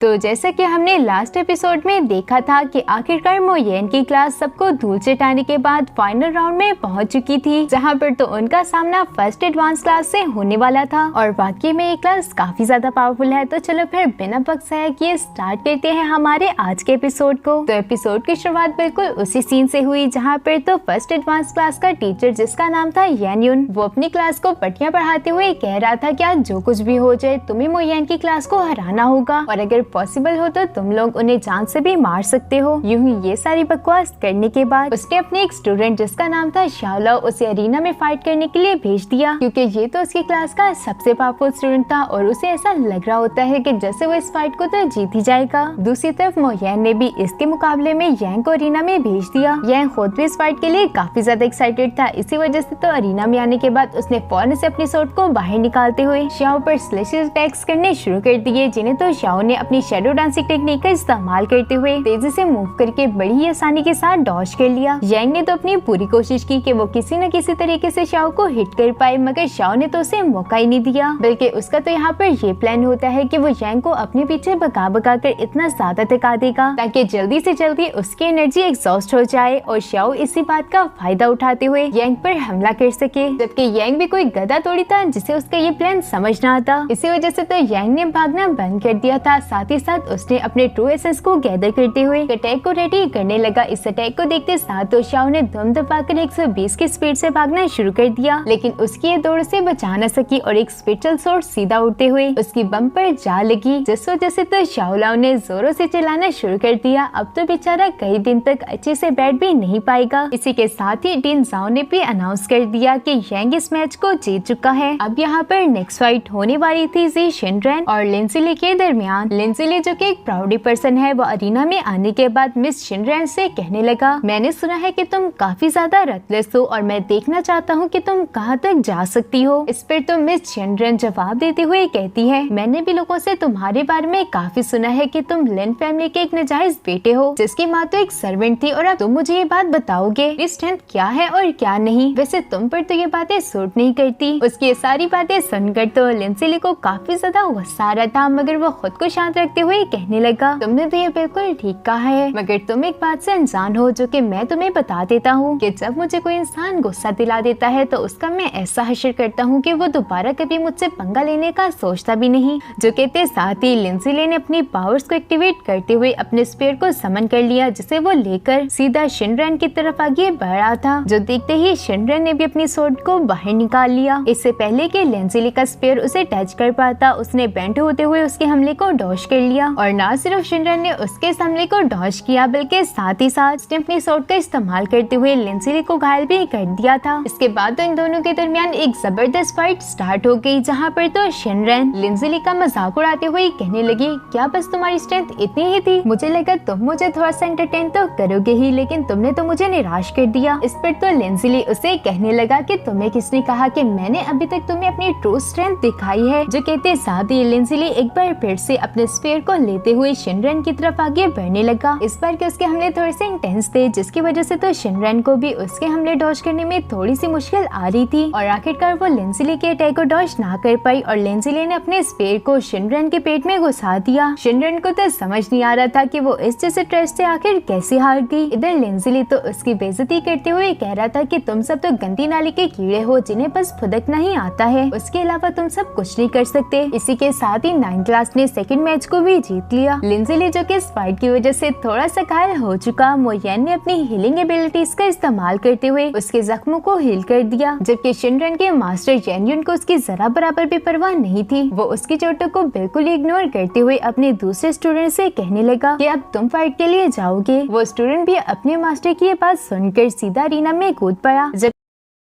तो जैसा कि हमने लास्ट एपिसोड में देखा था कि आखिरकार मोयेन की क्लास सबको धूल चटाने के बाद फाइनल राउंड में पहुंच चुकी थी, जहां पर तो उनका सामना फर्स्ट एडवांस क्लास से होने वाला था। और वाकई में ये क्लास काफी ज्यादा पावरफुल है। तो चलो फिर बिना बकसाए किए स्टार्ट करते हैं हमारे आज के एपिसोड को। तो एपिसोड की शुरुआत बिल्कुल उसी सीन से हुई जहाँ पर तो फर्स्ट एडवांस क्लास का टीचर, जिसका नाम था येन युन, वो अपनी क्लास को पट्टियां पढ़ाते हुए कह रहा था कि आज जो कुछ भी हो जाए तुम्हें मोयेन की क्लास को हराना होगा, और अगर पॉसिबल हो तो तुम लोग उन्हें जान से भी मार सकते हो। यूं ही ये सारी बकवास करने के बाद उसने अपने एक स्टूडेंट, जिसका नाम था शाओलाओ, उसे अरीना में फाइट करने के लिए भेज दिया, क्योंकि ये तो उसकी क्लास का सबसे पावरफुल स्टूडेंट था और उसे ऐसा लग रहा होता है कि जैसे वो इस फाइट को तो जीत ही जाएगा। दूसरी तरफ मोयेन ने भी इसके मुकाबले में यांग को अरीना में भेज दिया। यांग खुद भी इस फाइट के लिए काफी ज्यादा एक्साइटेड था। इसी वजह से तो अरीना में आने के बाद उसने फौरन से अपनी सोर्ड को बाहर निकालते हुए शाओ पर स्लेशियल अटैक्स करने शुरू कर दिए, जिन्हें तो शाओ ने अपनी शैडो डांसिंग टेक्निक का इस्तेमाल करते हुए तेजी से मूव करके बड़ी ही आसानी के साथ डॉज कर लिया। यांग ने तो अपनी पूरी कोशिश की कि वो किसी न किसी तरीके से शाओ को हिट कर पाए, मगर शाओ ने तो उसे मौका ही नहीं दिया। बल्कि उसका तो यहाँ पर ये प्लान होता है कि वो यांग को अपने पीछे भगा भगा कर इतना ज्यादा थका देगा ताकि जल्दी से जल्दी उसकी एनर्जी एग्जॉस्ट हो जाए और शाओ इसी बात का फायदा उठाते हुए यांग पर हमला कर सके। जबकि यांग भी कोई गधा थोड़ी था जिसे उसका ये प्लान समझ ना आता। इसी वजह से तो यांग ने भागना बंद कर दिया था। साथ ही साथ उसने अपने ट्रू एसेंस को गैदर करते हुए अटैक को रेडी करने लगा। इस अटैक को देखते साथ तो शाओ ने दम दबाकर 120 की स्पीड से भागना शुरू कर दिया, लेकिन उसकी ये दौड़ से बचा न सकी और एक स्पेशल शॉट सीधा उड़ते हुए उसकी बम पर जा लगी, जिस वजह से तो शाओलाओ ने जोरों से चिल्लाना शुरू कर दिया। अब तो बेचारा कई दिन तक अच्छे से बैठ भी नहीं पाएगा। इसी के साथ ही टिन जाओ ने भी अनाउंस कर दिया कि यांग इस मैच को जीत चुका है। अब यहाँ पर नेक्स्ट फाइट होने वाली थी जी शिनरेन और लिंजिली के दरमियान। लिंजिली जो कि एक प्राउडी पर्सन है, वो अरीना में आने के बाद मिस शिनरेन से कहने लगा, मैंने सुना है कि तुम काफी ज्यादा रतलेस हो और मैं देखना चाहता हूँ कि तुम कहाँ तक जा सकती हो। इस पर तो मिस शिनरेन जवाब देते हुए कहती है, मैंने भी लोगों से तुम्हारे बारे में काफी सुना है कि तुम लिन फैमिली के एक नाजायज बेटे हो, जिसकी माँ तो एक सर्वेंट थी, और अब तुम मुझे ये बात बताओगे मेरी स्ट्रेंथ क्या है और क्या नहीं। वैसे तुम पर तो ये बातें सूट नहीं करती। उसकी ये सारी बातें सुनकर तो लिंजिली को काफी ज्यादा गुस्सा आ रहा था, मगर वो खुद को शांत रखते हुए कहने लगा, तुमने तो ये बिल्कुल ठीक कहा है, मगर तुम एक बात से अनजान हो जो कि मैं तुम्हें बता देता हूँ कि जब मुझे कोई इंसान गुस्सा दिला देता है तो उसका मैं ऐसा हशर करता हूँ कि वो दोबारा कभी मुझसे पंगा लेने का सोचता भी नहीं। जो कहते साथ ही लिंजिली ने अपनी पावर्स को एक्टिवेट करते हुए अपने स्पीयर को समन कर लिया, जिसे वो लेकर सीधा शिनरेन की तरफ आगे बढ़ रहा था। जो देखते ही शिनरेन ने भी अपनी सोर्ड को बाहर निकाल लिया। इससे पहले कि लिंजिली का स्पीयर उसे टच कर पाता, उसने बेंट होते हुए उसके हमले को डॉज कर लिया। और न सिर्फ शिनरेन ने उसके हमले को डॉज किया, बल्कि साथ ही साथ उसने अपनी सोर्ड का इस्तेमाल करते हुए लिंजिली को घायल भी कर दिया था। इसके बाद तो इन दोनों के दरमियान एक जबरदस्त फाइट स्टार्ट हो गई, जहाँ पर तो शिनरेन लिंजिली का मजाक उड़ाते हुए कहने लगी, क्या बस तुम्हारी स्ट्रेंथ इतनी ही थी? मुझे लगा तुम मुझे थोड़ा सा एंटरटेन तो करोगे ही, लेकिन तुमने तो मुझे निराश कर दिया। इस पर तो लिंजिली उसे कहने लगा कि तुम्हें किसने कहा कि मैंने अभी तक तुम्हें अपनी ट्रू स्ट्रेंथ दिखाई है। जो कहते साथ ही लिंजिली एक बार फिर से अपने स्पीयर को लेते हुए शिनरेन की तरफ आगे बढ़ने लगा। इस बार के उसके हमले थोड़े से इंटेंस थे, जिसकी वजह से तो शिनरेन को भी उसके हमले डॉज करने में थोड़ी सी मुश्किल आ रही थी, और आखिरकार वो लिंजिली के अटैक को डॉज ना कर पाई और लिंजिली ने अपने स्पीयर को शिनरेन के पेट में घुसा दिया। शिनरेन को तो समझ नहीं आ रहा था कि वो इस जैसे ट्रेस्ट से आखिर कैसे हार गई। इधर लिंजिली तो उसकी बेइज्जती करते हुए कह रहा था कि तुम सब तो गंदी नाली के कीड़े हो, जिन्हें बस फुदकना ही आता है, उसके अलावा तुम सब कुछ नहीं कर सकते। इसी के साथ ही 9th क्लास ने सेकंड मैच को भी जीत लिया। लिंजिली जो कि इस फाइट की वजह से थोड़ा सा घायल हो चुका, मोयेन ने अपनी हीलिंग एबिलिटीज का इस्तेमाल करते हुए उसके जख्मों को हील कर दिया, जबकि शिनरेन के मास्टर येन युन को उसकी जरा बराबर भी परवाह नहीं थी। वो उसकी चोटों को बिल्कुल इग्नोर करते हुए अपने दूसरे स्टूडेंट से कहने लगा कि अब तुम फाइट के लिए जाओगे। वो स्टूडेंट भी अपने मास्टर की ये बात सुनकर सीधा अरीना में कूद पड़ा। जब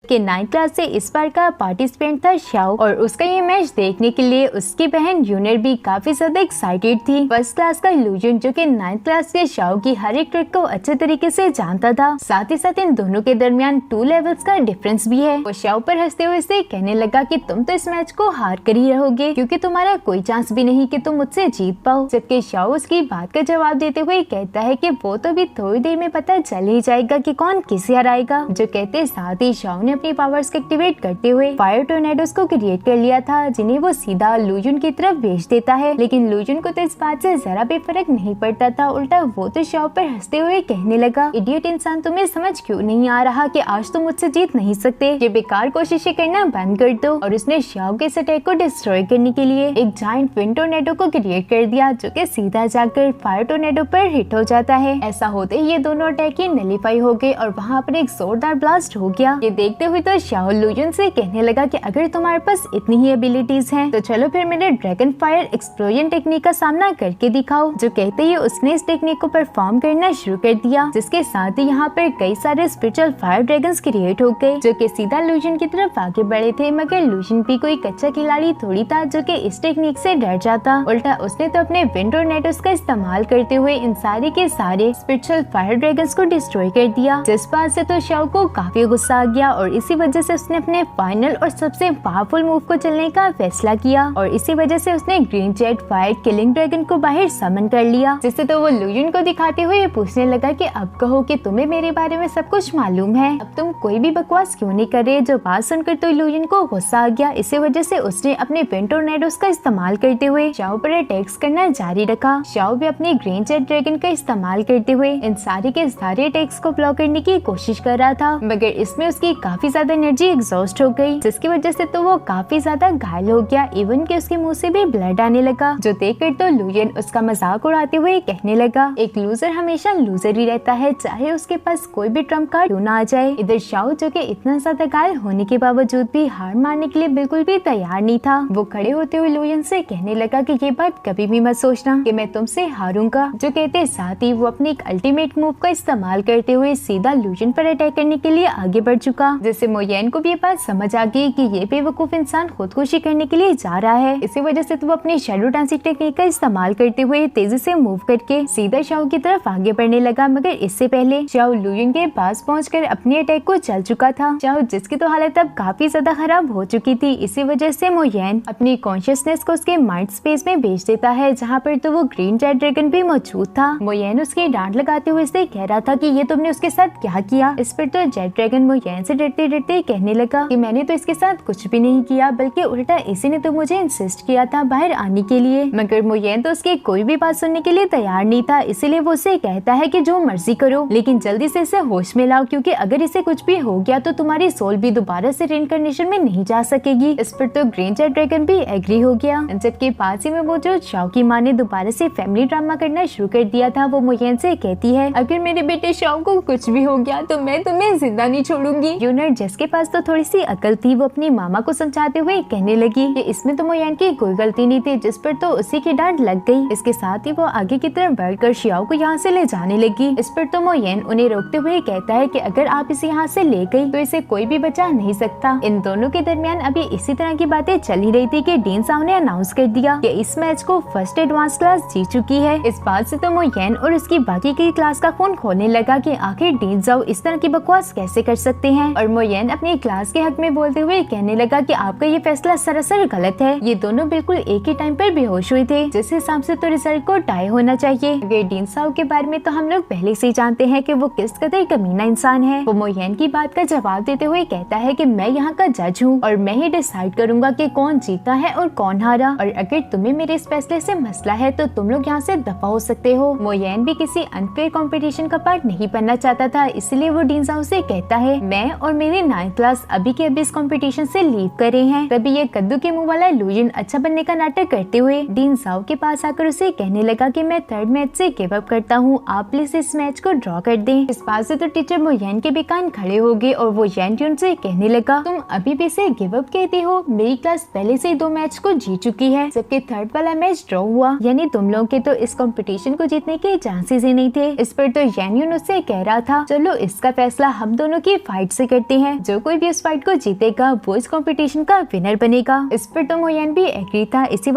कि 9th क्लास से इस बार का पार्टिसिपेंट था शाओ, और उसका ये मैच देखने के लिए उसकी बहन यूनर भी काफी ज्यादा एक्साइटेड थी। फर्स्ट क्लास का लूजन जो कि 9th क्लास के शाओ की हर एक ट्रिक को अच्छे तरीके से जानता था। साथ ही साथ इन दोनों के दरमियान 2 लेवल्स का डिफरेंस भी है। वो शाओ पर हंसते हुए से कहने लगा कि तुम तो इस मैच को हार कर ही रहोगे, क्योंकि तुम्हारा कोई चांस भी नहीं कि तुम मुझसे जीत पाओ। जबकि शाओ उसकी बात का जवाब देते हुए कहता है कि वो तो भी थोड़ी देर में पता चल ही जाएगा कि कौन किसे हराएगा। जो कहते साथ ही शाओ ने अपनी पावर्स को एक्टिवेट करते हुए फायर टोर्नेडोज को क्रिएट कर लिया था, जिन्हें वो सीधा लूजुन की तरफ भेज देता है। लेकिन लूजुन को तो इस बात से जरा भी फर्क नहीं पड़ता था। उल्टा वो तो शाओ पर हंसते हुए कहने लगा, इडियट इंसान, तुम्हें समझ क्यों नहीं आ रहा कि आज तुम मुझसे जीत नहीं सकते? ये बेकार कोशिशें करना बंद कर दो। और उसने शाओ के इस अटैक को डिस्ट्रॉय करने के लिए एक जायंट विंड टोर्नेडो को क्रिएट कर दिया, जो कि सीधा जाकर फायर टोर्नेडो पर हिट हो जाता है। ऐसा होते ही ये दोनों अटैक ही नलीफाई हो गए और वहाँ पर एक जोरदार ब्लास्ट हो गया। ये देखते हुए तो शाओ लूजुन से कहने लगा कि अगर तुम्हारे पास इतनी ही एबिलिटीज हैं, तो चलो फिर मेरे ड्रैगन फायर एक्सप्लोजन टेक्निक का सामना करके दिखाओ। जो कहते ही उसने इस टेक्निक को परफॉर्म करना शुरू कर दिया, जिसके साथ ही यहाँ पर कई सारे स्पिरिचुअल फायर ड्रैगन्स क्रिएट हो गए, जो कि सीधा लूजुन की तरफ आगे बढ़े थे। मगर लूजुन भी कोई कच्चा खिलाड़ी थोड़ी था जो कि इस टेक्निक से डर जाता। उल्टा उसने तो अपने विंड टोर्नेडोज का इस्तेमाल करते हुए इन सारे के सारे स्पिरिचुअल फायर ड्रैगन्स को डिस्ट्रॉय कर दिया, जिस बात से तो शाओ को काफी गुस्सा आ गया और इसी वजह से उसने अपने फाइनल और सबसे पावरफुल मूव को चलने का फैसला किया। और इसी वजह से उसने green jet fire killing dragon को बाहर समन कर लिया, जिससे तो वो लूजुन को दिखाते हुए पूछने लगा कि अब कहो कि तुम्हें मेरे बारे में सब कुछ मालूम है, अब तुम कोई भी बकवास क्यों नहीं कर रहे? जो बात सुनकर तो लूजुन को गुस्सा आ गया। इसी वजह से उसने अपने विंड टोर्नेडोज का इस्तेमाल करते हुए शाओ पर अटैक्स करना जारी रखा। शाओ भी अपनी ग्रीन जेट ड्रैगन का इस्तेमाल करते हुए इन सारे के सारे अटैक्स को ब्लॉक करने की कोशिश कर रहा था, मगर इसमें उसकी काफी ज्यादा एनर्जी एग्जॉस्ट हो गई, जिसकी वजह से तो वो काफी ज्यादा घायल हो गया। इवन कि उसके मुंह से भी ब्लड आने लगा, जो देखकर तो लूजुन उसका मजाक उड़ाते हुए कहने लगा, एक लूजर हमेशा लूजर ही रहता है, चाहे उसके पास कोई भी ट्रम्प कार्ड क्यों ना आ जाए। इधर शाओ जो कि इतना ज्यादा घायल होने के बावजूद भी हार मारने के लिए बिल्कुल भी तैयार नहीं था। वो खड़े होते हुए लूजुन से कहने लगा कि ये बात कभी भी मत सोचना कि मैं तुमसे हारूंगा। जो कहते साथ ही वो अपने एक अल्टीमेट मूव का इस्तेमाल करते हुए सीधा लूजुन पर अटैक करने के लिए आगे बढ़ चुका, जिससे मोयेन को भी ये बात समझ आ गई कि ये बेवकूफ इंसान खुदकुशी करने के लिए जा रहा है। इसी वजह से तो वो अपनी शैडो डांसिंग टेक्निक का इस्तेमाल करते हुए तेजी से मूव करके सीधा शाओ की तरफ आगे बढ़ने लगा। मगर इससे पहले शाओ लूजुन के पास पहुंचकर अपने अटैक को चल चुका था। शाओ जिसकी तो हालत अब काफी ज्यादा खराब हो चुकी थी। इसी वजह से मोयेन अपनी कॉन्शियसनेस को उसके माइंड स्पेस में भेज देता है, जहाँ पर तो वो ग्रीन जेट ड्रैगन भी मौजूद था। मोयेन उसकी डांट लगाते हुए इससे कह रहा था कि ये तुमने उसके साथ क्या किया। इस पर तो जेट ड्रैगन मोयेन से डरते डरते कहने लगा कि मैंने तो इसके साथ कुछ भी नहीं किया, बल्कि उल्टा इसी ने तो मुझे इंसिस्ट किया था बाहर आने के लिए। मगर मोयेन तो उसकी कोई भी बात सुनने के लिए तैयार नहीं था, इसीलिए वो उसे कहता है कि जो मर्जी करो, लेकिन जल्दी से इसे होश में लाओ, क्योंकि अगर इसे कुछ भी हो गया तो तुम्हारी सोल भी दोबारा से रिइंकार्नेशन में नहीं जा सकेगी। इस पर तो ग्रीन जेट ड्रैगन भी एग्री हो गया। जबकि पास ही में मौजूद शाओ की माँ ने दोबारा से फैमिली ड्रामा करना शुरू कर दिया था। वो मोयेन से कहती है, अगर मेरे बेटे शाओ को कुछ भी हो गया तो मैं तुम्हें जिंदा नहीं छोड़ूंगी। यूनर जिसके पास तो थोड़ी सी अकल थी, वो अपनी मामा को समझाते हुए कहने लगी कि इसमें तो मोयेन की कोई गलती नहीं थी, जिस पर तो उसी की डांट लग गई। इसके साथ ही वो आगे की तरफ बढ़कर शियाओ को यहाँ से ले जाने लगी। इस पर तो मोयेन उन्हें रोकते हुए कहता है कि अगर आप इसे यहाँ से ले गई तो इसे कोई भी बचा नहीं सकता। इन दोनों के दरमियान अभी इसी तरह की बातें चल ही रही थी कि डीन साओ ने अनाउंस कर दिया कि इस मैच को फर्स्ट एडवांस क्लास जीत चुकी है। इस बात से तो मोयेन और उसकी बाकी की क्लास का खून खोलने लगा कि आखिर डीन साओ इस तरह की बकवास कैसे कर सकते हैं। और मोयेन अपनी क्लास के हक में बोलते हुए कहने लगा कि आपका ये फैसला सरासर गलत है। ये दोनों बिल्कुल एक ही टाइम पर बेहोश हुए थे, जिस हिसाब से तो रिजल्ट को टाई होना चाहिए। अगर डीन साओ के बारे में तो हम लोग पहले से ही जानते हैं कि वो किस कदर कमीना इंसान है। वो मोयेन की बात का जवाब देते हुए कहता है कि मैं यहाँ का जज हूँ और मैं ही डिसाइड करूंगा कि कौन जीता है और कौन हारा, और अगर तुम्हें मेरे इस फैसले से मसला है तो तुम लोग यहाँ से दफा हो सकते हो। मोयेन भी किसी अनफेयर कंपटीशन का पार्ट नहीं बनना चाहता था, इसलिए वो डीन साओ से कहता है, मैं और मेरी 9th क्लास अभी के अभी इस कंपटीशन से लीव कर रहे हैं। तभी ये कद्दू के मुंह वाला लूजुन अच्छा बनने का नाटक करते हुए डीन साओ के पास आकर उसे कहने लगा कि मैं 3rd मैच से गिव अप करता हूँ, आप प्लीज इस मैच को ड्रॉ कर दें। इस बात से तो टीचर मोयेन के भी कान खड़े हो गए और वो येन से कहने लगा, तुम अभी भी इसे गिव अप कहती हो? मेरी क्लास पहले से ही 2 मैच को जीत चुकी है, जबकि 3rd वाला मैच ड्रॉ हुआ, यानी तुम लोगों के तो इस कंपटीशन को जीतने के चांसेस ही नहीं थे। इस पर तो येन उससे कह रहा था, चलो इसका फैसला हम दोनों की फाइट से करते हैं, जो कोई भी इस फाइट को जीतेगा वो इस कंपटीशन का विनर बनेगा। इस पर तो मोयेन भी एग्री था। इसी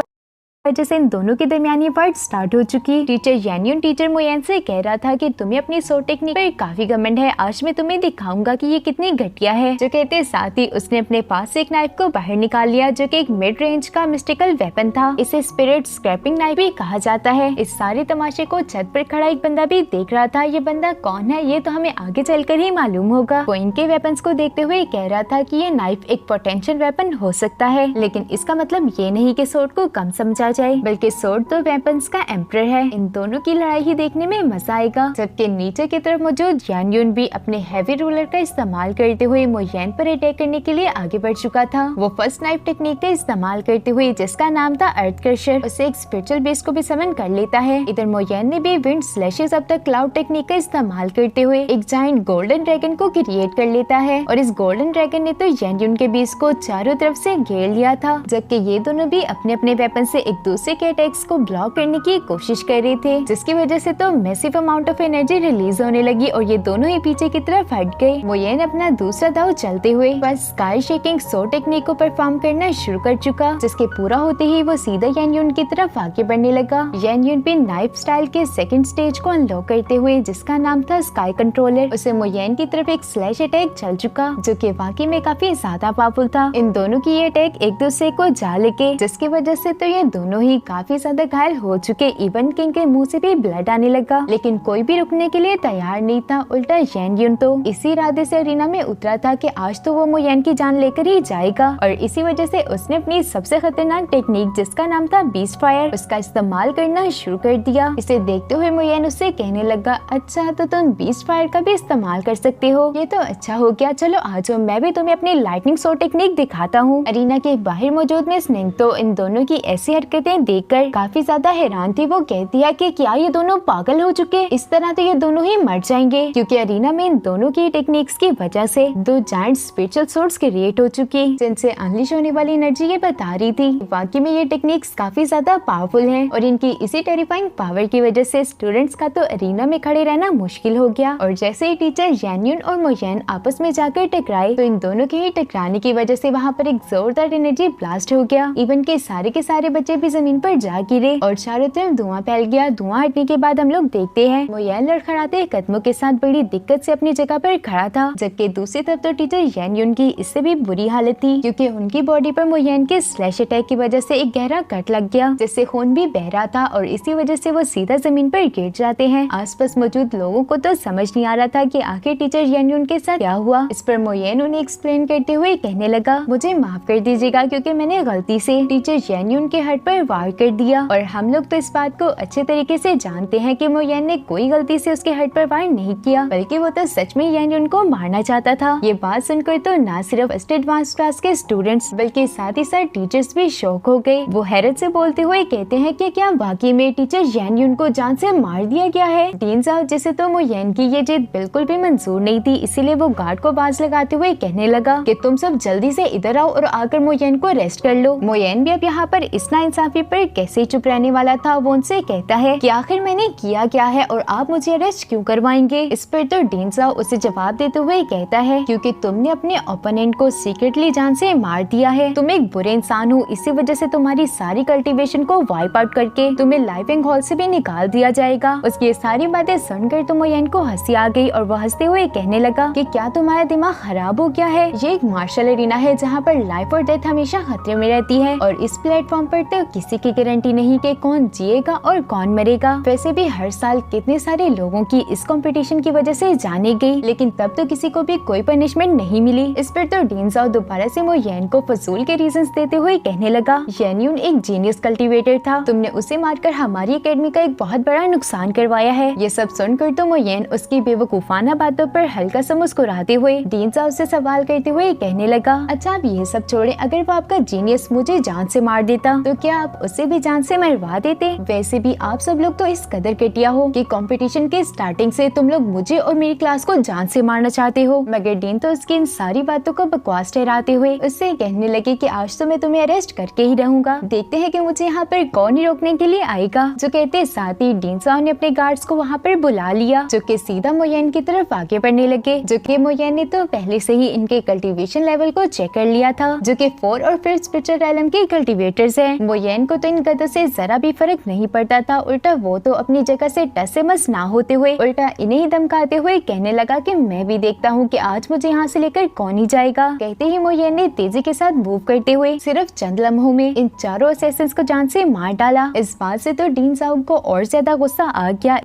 वजह से इन दोनों के दरमियानी फाइट स्टार्ट हो चुकी। टीचर यान्यून टीचर मोयेन से कह रहा था कि तुम्हें अपनी सो टेक्निक पर काफी घमंड है, आज मैं तुम्हें दिखाऊंगा कि ये कितनी घटिया है। जो कहते साथ ही उसने अपने पास से एक नाइफ को बाहर निकाल लिया जो कि एक मिड रेंज का मिस्टिकल वेपन था। इसे स्पिरिट स्क्रैपिंग नाइफ भी कहा जाता है। इस सारे तमाशे को छत पर खड़ा एक बंदा भी देख रहा था। ये बंदा कौन है ये तो हमें आगे चलकर ही मालूम होगा। वो इनके वेपन्स को देखते हुए कह रहा था कि ये नाइफ एक पोटेंशियल वेपन हो सकता है, लेकिन इसका मतलब ये नहीं कि सोर्ड को कम समझा जाए, बल्कि सोर्ड तो वेपन्स का एम्परर है। इन दोनों की लड़ाई ही देखने में मजा आएगा। जबकि नीचे की तरफ मौजूद यान्यून भी अपने हैवी रूलर का इस्तेमाल करते हुए मोयेन पर अटैक करने के लिए आगे बढ़ चुका था। वो फर्स्ट नाइफ टेक्निक का इस्तेमाल करते हुए, जिसका नाम था अर्थ क्रशर, उसे एक स्पिरिचुअल बेस को भी समन कर लेता है। इधर मोयेन ने भी विंड स्लैशेस अब तक क्लाउड टेक्निक का इस्तेमाल करते हुए एक जायंट गोल्डन ड्रैगन को क्रिएट कर लेता है और इस गोल्डन ड्रैगन ने तो यान्यून के बेस को चारों तरफ से घेर लिया था। जबकि ये दोनों भी अपने अपने वेपन से एक दूसरे के अटैक्स को ब्लॉक करने की कोशिश कर रहे थे, जिसकी वजह से तो massive amount of energy release होने लगी और ये दोनों ही पीछे की तरफ हट गए। मोयेन अपना दूसरा दाव चलते हुए बस स्काई शेकिंग सो टेक्निक को परफॉर्म करना शुरू कर चुका, जिसके पूरा होते ही वो सीधा यान्यून की तरफ आगे बढ़ने लगा। यान्यून भी नाइफ स्टाइल के सेकंड स्टेज को अनलॉक करते हुए, जिसका नाम था स्काई कंट्रोलर, उसे मोयेन की तरफ एक स्लैश अटैक चल चुका जो कि वाकई में काफी ज्यादा पावरफुल था। इन दोनों की ये अटैक एक दूसरे को जा लगे, जिसकी वजह से तो ये दोनों ही काफी ज्यादा घायल हो चुके। इवन किंग के मुंह से भी ब्लड आने लगा, लेकिन कोई भी रुकने के लिए तैयार नहीं था। उल्टा यान्यून तो इसी इरादे से अरीना में उतरा था कि आज तो वो मोयेन की जान लेकर ही जाएगा, और इसी वजह से उसने अपनी सबसे खतरनाक टेक्निक, जिसका नाम था बीस्ट फायर, उसका इस्तेमाल करना शुरू कर दिया। इसे देखते हुए मोयेन उससे कहने लगा, अच्छा तो तुम बीस्ट फायर का भी इस्तेमाल कर सकते हो, ये तो अच्छा हो गया, चलो आ जाओ, मैं भी तुम्हें अपनी लाइटनिंग सो टेक्निक दिखाता हूँ। अरीना के बाहर मौजूद मिस निंग तो इन दोनों की ऐसी हरकतें देखकर काफी ज्यादा हैरान थी। वो कहती है कि क्या ये दोनों पागल हो चुके, इस तरह तो ये दोनों ही मर जाएंगे, क्योंकि अरीना में इन दोनों की टेक्निक्स की वजह से दो जायंट स्पिरिचुअल सोर्ड्स क्रिएट हो चुकी, जिनसे अनलिश होने वाली एनर्जी ये बता रही थी। वाकई में ये टेक्निक्स काफी ज्यादा पावरफुल हैं और इनकी इसी टेरिफाइंग पावर की वजह से स्टूडेंट्स का तो अरीना में खड़े रहना मुश्किल हो गया। और जैसे ही टीचर यान्यून और मोयेन आपस में जाकर टकराए तो इन दोनों के ही टकराने की वजह से वहाँ पर एक जोरदार एनर्जी ब्लास्ट हो गया। इवन के सारे बच्चे भी जमीन पर जा गिरे और चारों तरफ धुआं फैल गया। धुआं हटने के बाद हम लोग देखते हैं मोयेन लड़खड़ाते कदमों के साथ बड़ी दिक्कत से अपनी जगह पर खड़ा था, जबकि दूसरी तरफ तो टीचर यान्यून की इससे भी बुरी हालत थी, क्योंकि उनकी बॉडी पर मोयेन के स्लैश अटैक की वजह से एक गहरा कट लग गया, जिससे खून भी बह रहा था और इसी वजह से वो सीधा जमीन पर गिर जाते हैं। आसपास मौजूद लोगों को तो समझ नहीं आ रहा था कि आखिर टीचर यान्यून के साथ क्या हुआ। इस पर मोयेन उन्हें एक्सप्लेन करते हुए कहने लगा, मुझे माफ कर दीजिएगा क्योंकि मैंने गलती से टीचर यान्यून के हर्ट पर वार कर दिया, और हम लोग तो इस बात को अच्छे तरीके से जानते हैं कि मोयेन ने कोई गलती से उसके हर्ट पर वार नहीं किया, बल्कि वो तो सच में यान्यून को मारना चाहता था। ये बात सुनकर तो ना सिर्फ फर्स्ट एडवांस क्लास के स्टूडेंट्स बल्कि साथ ही साथ टीचर्स भी शॉक हो गए। वो हैरत से बोलते हुए कहते हैं कि क्या वाकई में टीचर यान्यून को जान से मार दिया गया है। डीन साहब जिसे तो मोयेन की ये जिद बिल्कुल भी मंजूर नहीं थी, इसीलिए वो गार्ड को आवाज लगाते हुए कहने लगा कि तुम सब जल्दी से इधर आओ और आकर मोयेन को अरेस्ट कर लो। मोयेन भी अब यहाँ पर इस नाइंसाफी पर कैसे चुप रहने वाला था। वो उनसे कहता है कि आखिर मैंने किया क्या है और आप मुझे अरेस्ट क्यों करवाएंगे। इस पर तो डीन साहब उसे जवाब देते हुए कहता है, क्योंकि तुमने अपने ओपोनेंट को सीक्रेटली जान से मार दिया है, तुम एक बुरे इंसान हो, इसी वजह से तुम्हारी सारी कल्टीवेशन को वाइप आउट करके तुम्हें लाइविंग हॉल से भी निकाल दिया जाएगा। उसकी सारी बातें सुनकर तो मोयेन को हंसी आ गई और वो हंसते हुए कहने लगा कि क्या तुम्हारा दिमाग खराब हो गया है, ये एक मार्शल एरिना है जहाँ पर लाइफ और डेथ हमेशा खतरे में रहती है, और इस प्लेटफॉर्म पर तो किसी की गारंटी नहीं कि कौन जिएगा और कौन मरेगा। वैसे भी हर साल कितने सारे लोगों की इस कंपटीशन की वजह से जाने गई, लेकिन तब तो किसी को भी कोई पनिशमेंट नहीं मिली। इस पर तो डीन साहब दोबारा से मोयेन को फजूल के रीजंस देते हुए कहने लगा, यान्यून एक जीनियस कल्टीवेटर था, तुमने उसे मारकर हमारी एकेडमी का एक बहुत बड़ा नुकसान करवाया है। ये सब सुनकर तो मोयेन उसकी बेवकूफाना बातों पर हल्का सा मुस्कुराते हुए डीन साहब से सवाल करते हुए कहने लगा, अच्छा आप ये सब छोड़े, अगर वो आपका जीनियस मुझे जान से मार देता तो क्या आप उसे भी जान से मरवा देते। वैसे भी आप सब लोग तो इस कदर घटिया हो कि कंपटीशन के स्टार्टिंग से तुम लोग मुझे और मेरी क्लास को जान से मारना चाहते हो। मगर डीन तो उसकी इन सारी बातों को बकवास ठहराते हुए उससे कहने लगे कि आज तो मैं तुम्हें अरेस्ट करके ही रहूंगा, देखते हैं कि मुझे यहाँ पर कौन ही रोकने के लिए आएगा। जो कहते साथ ही डीन साहब ने अपने गार्ड्स को वहाँ पर बुला लिया, जो कि सीधा मोयेन की तरफ आगे बढ़ने लगे, जो कि मोयेन ने तो पहले से ही इनके कल्टीवेशन लेवल को चेक कर लिया था, जो कि 4 और 5th स्पिरिचुअल रेलम के कल्टीवेटर्स हैं। मोयेन मोयन को तो इन गधों से जरा भी फर्क नहीं पड़ता था। उल्टा वो तो अपनी जगह से टस से मस ना होते हुए उल्टा इन्हें ही धमकाते हुए कहने लगा कि मैं भी देखता हूँ कि आज मुझे यहाँ से लेकर कौन ही जाएगा। कहते ही मोयन ने तेजी के साथ मूव करते हुए सिर्फ चंद लम्हों में इन चारों असैसिन्स को जान से मार डाला। इस बात से तो डीन साउब को और ज्यादा गुस्सा आ गया।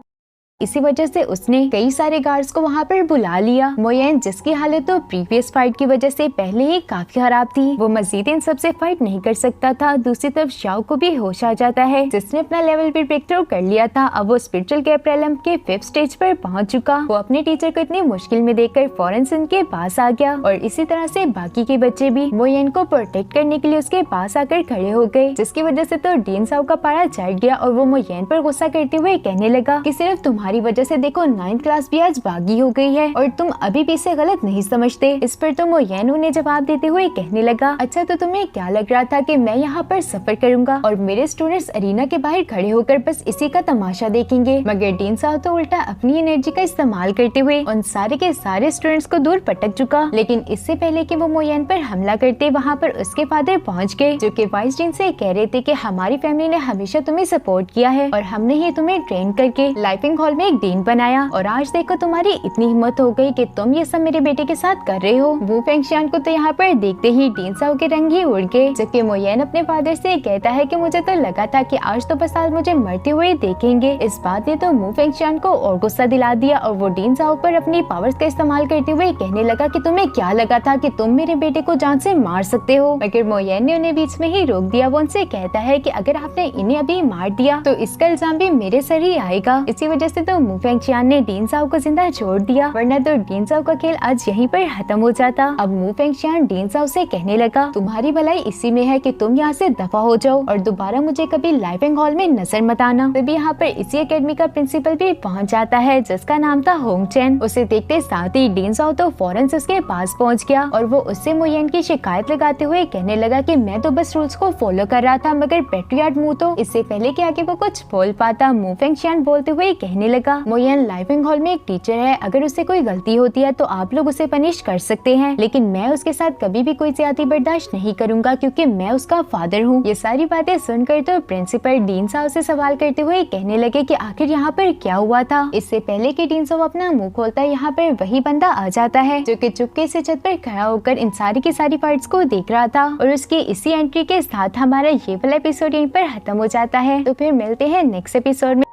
इसी वजह से उसने कई सारे गार्ड्स को वहाँ पर बुला लिया। मोयन जिसकी हालत तो प्रीवियस फाइट की वजह से पहले ही काफी खराब थी, वो मजीद इन सबसे फाइट नहीं कर सकता था। दूसरी तरफ शाओ को भी होश आ जाता है, जिसने अपना लेवल भी ब्रेक थ्रू कर लिया था। अब वो स्पिरिचुअल गैप रेलम के 5th स्टेज पर पहुंच चुका। वो अपने टीचर को इतनी मुश्किल में देखकर फौरन से उनके पास आ गया और इसी तरह से बाकी के बच्चे भी मोयन को प्रोटेक्ट करने के लिए उसके पास आकर खड़े हो गए, जिसकी वजह से तो डीन साओ का पारा चढ़ गया और वो मोयन पर गुस्सा करते हुए कहने लगा कि सिर्फ तुम्हारी वजह से देखो 9th क्लास भी आज बागी हो गई है और तुम अभी भी इसे गलत नहीं समझते। इस पर तो मोयन उन्हें जवाब देते हुए कहने लगा, अच्छा तो तुम्हें क्या लग रहा था कि मैं यहाँ पर सफर करूंगा और मेरे स्टूडेंट्स अरीना के बाहर खड़े होकर बस इसी का तमाशा देखेंगे? मगर डीन साओ तो उल्टा अपनी एनर्जी का इस्तेमाल करते हुए उन सारे के सारे स्टूडेंट्स को दूर पटक चुका। लेकिन इससे पहले कि वो मोयन पर हमला करते, वहाँ पर उसके फादर पहुँच गए, जो कि वाइस डीन से कह रहे थे कि हमारी फैमिली ने हमेशा तुम्हें सपोर्ट किया है और हमने ही तुम्हें ट्रेन करके लाइफिंग हॉल में एक डीन बनाया और आज देखो तुम्हारी इतनी हिम्मत हो गई कि तुम ये सब मेरे बेटे के साथ कर रहे हो। वू फेंगशियान को तो यहाँ पर देखते ही डीन साओ के रंग ही उड़ गए, जबकि मोयन अपने फादर से कहता है कि मुझे तो लगा था कि आज तो बस आज मुझे मरते हुए देखेंगे। इस बात ने तो वू फेंगशियान को और गुस्सा दिला दिया और वो डीन साओ पर अपनी पावर्स का इस्तेमाल करते हुए कहने लगा कि तुम्हें क्या लगा था कि तुम मेरे बेटे को जान से मार सकते हो? मगर मोयन ने उन्हें बीच में ही रोक दिया। वो उनसे कहता है कि अगर आपने इन्हें अभी मार दिया तो इसका इल्जाम भी मेरे सर ही आएगा। इसी वजह से तो वू फेंगशियान ने डीन साओ को जिंदा छोड़ दिया, वरना तो डीन साओ का खेल आज यहीं पर खत्म हो जाता। अब वू फेंगशियान डीन साओ से कहने लगा, तुम्हारी भलाई इसी में है कि तुम यहाँ से दफा हो जाओ और दोबारा मुझे कभी लाइफिंग हॉल में नजर मत आना। तभी यहाँ पर इसी एकेडमी का प्रिंसिपल भी पहुँच जाता है, जिसका नाम था होंग चैन। उसे देखते साथ ही डीन साओ तो फौरन से उसके पास पहुँच गया और वो उससे मोयन की शिकायत लगाते हुए कहने लगा कि मैं तो बस रूल्स को फॉलो कर रहा था, मगर पेट्रियार्ड मुंह तो इससे पहले कि आगे वो कुछ बोल पाता, वू फेंगशियान बोलते हुए कहने लगा, मोयन लाइफिंग हॉल में एक टीचर है, अगर उससे कोई गलती होती है तो आप लोग उसे पनिश कर सकते हैं, लेकिन मैं उसके साथ कभी भी कोई ज्यादती बर्दाश्त नहीं करूंगा क्योंकि मैं उसका फादर हूँ। ये सारी बातें सुनकर तो प्रिंसिपल डीन साओ से सवाल करते हुए कहने लगे कि आखिर यहाँ पर क्या हुआ था। इससे पहले कि डीन साओ अपना मुंह खोलता है, यहाँ पर वही बंदा आ जाता है जो कि चुपके से छत पर खड़ा होकर इन सारी की सारी फाइट्स को देख रहा था और उसकी इसी एंट्री के साथ हमारा ये वाला एपिसोड यहीं पर खत्म हो जाता है। तो फिर मिलते हैं नेक्स्ट एपिसोड में।